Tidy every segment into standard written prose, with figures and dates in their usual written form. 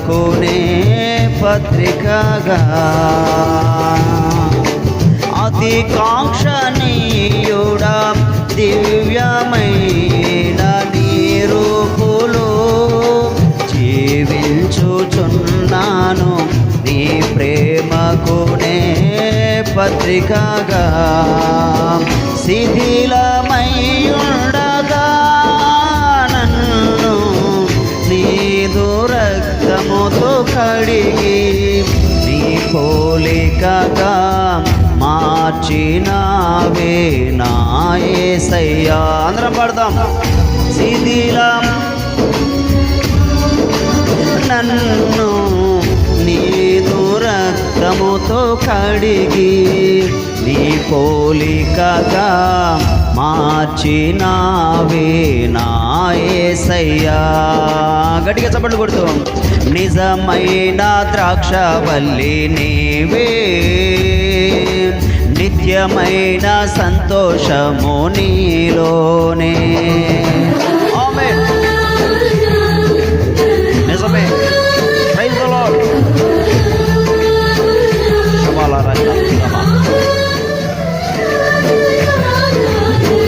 ప్రేమకునే పత్రికగా అతి కాంక్షణీయుడా దివ్యమైన నీ రూపులో జీవించుచున్నాను నీ ప్రేమకునే పత్రికగా శిథిలమై ఉండగా నన్ను నీదు రక్తముతో కడిగి నీ పోలికగా మార్చినావే నా యేసయ్యా. అందరం పాడదాం. శిథిలం నన్ను నీదు రక్తముతో కడిగి నీ పోలికగా మార్చినావే నా యేసయ్యా. గట్టిగా చప్పట్లు కొడుతూ నిజమైన ద్రాక్షవల్లి నీవే నిత్యమైన సంతోషము నీలోనే. ఆమేన్. నిజమే. Praise the Lord.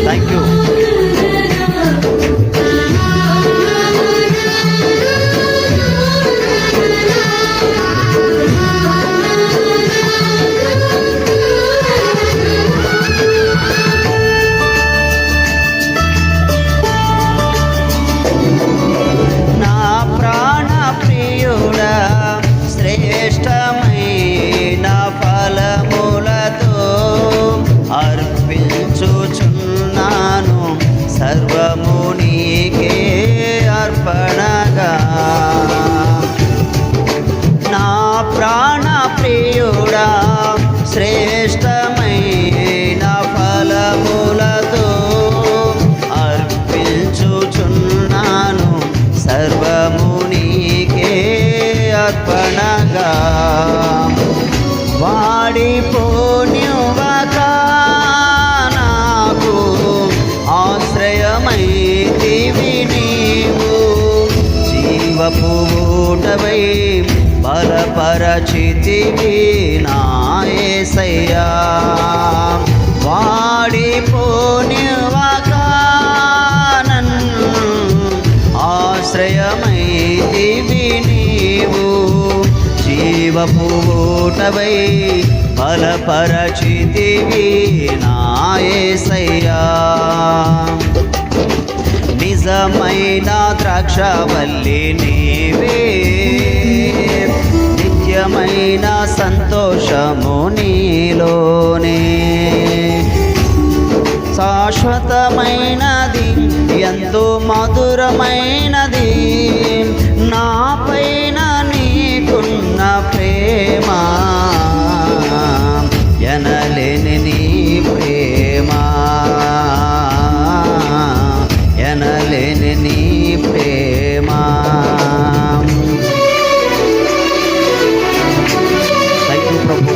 Thank you. సర్వము నీకే అర్పణగా నా ప్రాణ ప్రియుడా శ్రేష్టమైన ఫలములతో అర్పించుచున్నాను సర్వము నీకే అర్పణగా. వాడిపోనివ్వక నాకు ఆశ్రయమైతివి నీవు జీవపు ఊటవై బలపరచితివి నా యేసయ్యా. వాడిపోనివ్వక నన్ను ఆశ్రయమైతివి నీవు జీవపు ఊటవై బలపరచితివి నా యేసయ్యా. నిజమైన ద్రాక్షవల్లి నీవే నిత్యమైన సంతోషము నీలోనే. శాశ్వతమైనది ఎంతో మధురమైనది నా పైన నీకున్న ప్రేమ ఎనలేని నీ ప్రేమ ఎనలేని నీ ప్రేమ. థ్యాంక్ యూ ప్రభు.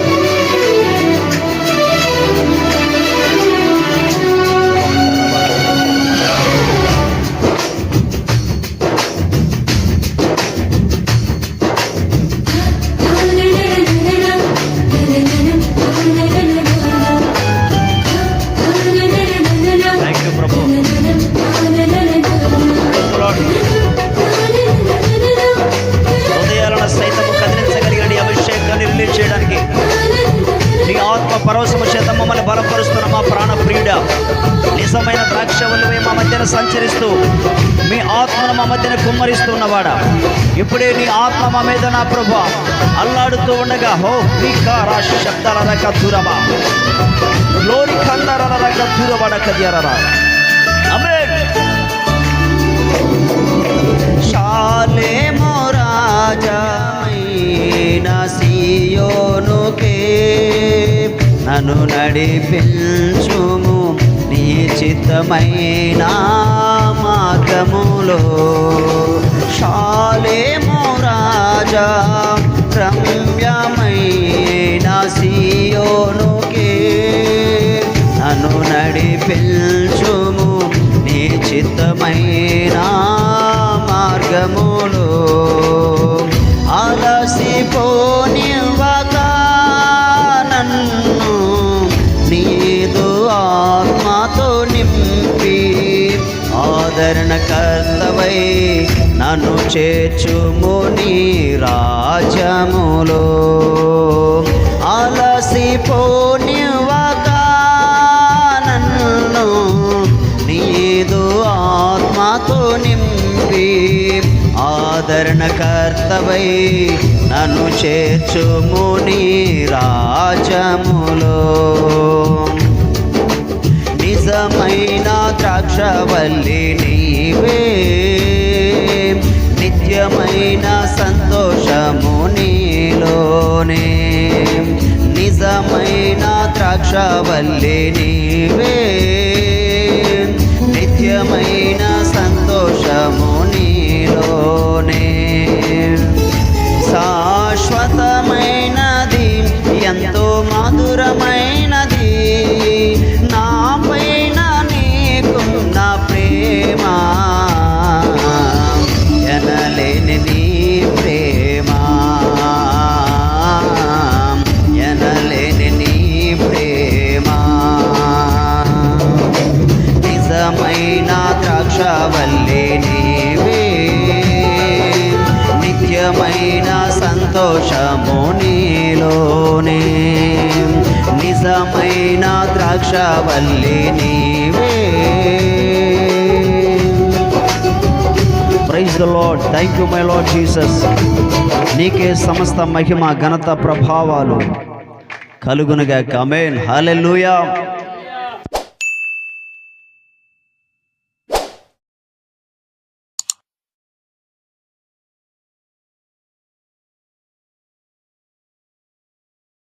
పరవశము చేత మమ్మల్ని బలపరుస్తున్న మా ప్రాణ ప్రియుడ నిజమైన ద్రాక్షవల్లివై మా మధ్యన సంచరిస్తూ మీ ఆత్మను మా మధ్యన కుమ్మరిస్తున్నవాడా ఇప్పుడే నీ ఆత్మ మా మీద నా ప్రభువా అల్లాడుతూ ఉండగా హో వికారా శబ్దాల రక దూరమా గ్లోరీ కందర రక దూరబడ కదియరరా. ఆమేన్. షాలేము రాజమైన సియోనుకే నన్ను నడిపించుము నీ చిత్తమైన మార్గములో. షాలేము రాజా రమ్యమైన సియోనుకే నన్ను నడిపించుము నీ చిత్తమైన మార్గములో. ఆదరణకర్తవై నన్ను చేర్చుము నీ రాజ్యములో. అలసిపోనివ్వక నన్ను నీదు ఆత్మతో నింపి, ఆదరణకర్తవై నన్ను చేర్చుము నీ రాజ్యములో. నిజమైన ద్రాక్షవల్లి నీవే, నిత్యమైన సంతోషము నీలోనే. నిజమైన ద్రాక్షవల్లి నీవే, నిత్యమైన సంతోషము నీలోనే. శాశ్వతమైనది ఎంతో మధురమైనది నాపైన నీకున్న ప్రేమ, ఎనలేని నీ ప్రేమ, ఎనలేని నీ ప్రేమ. నిజమైన ద్రాక్షవల్లి నీవే, నిత్యమైన సంతోషము నీలోనే. నిజమైన ద్రాక్షవల్లి నీవే. Praise the Lord. Thank you my Lord Jesus. నీకే సమస్త మహిమ ఘనత ప్రభావాలు కలుగునుగాక. ఆమేన్. హల్లెలూయా.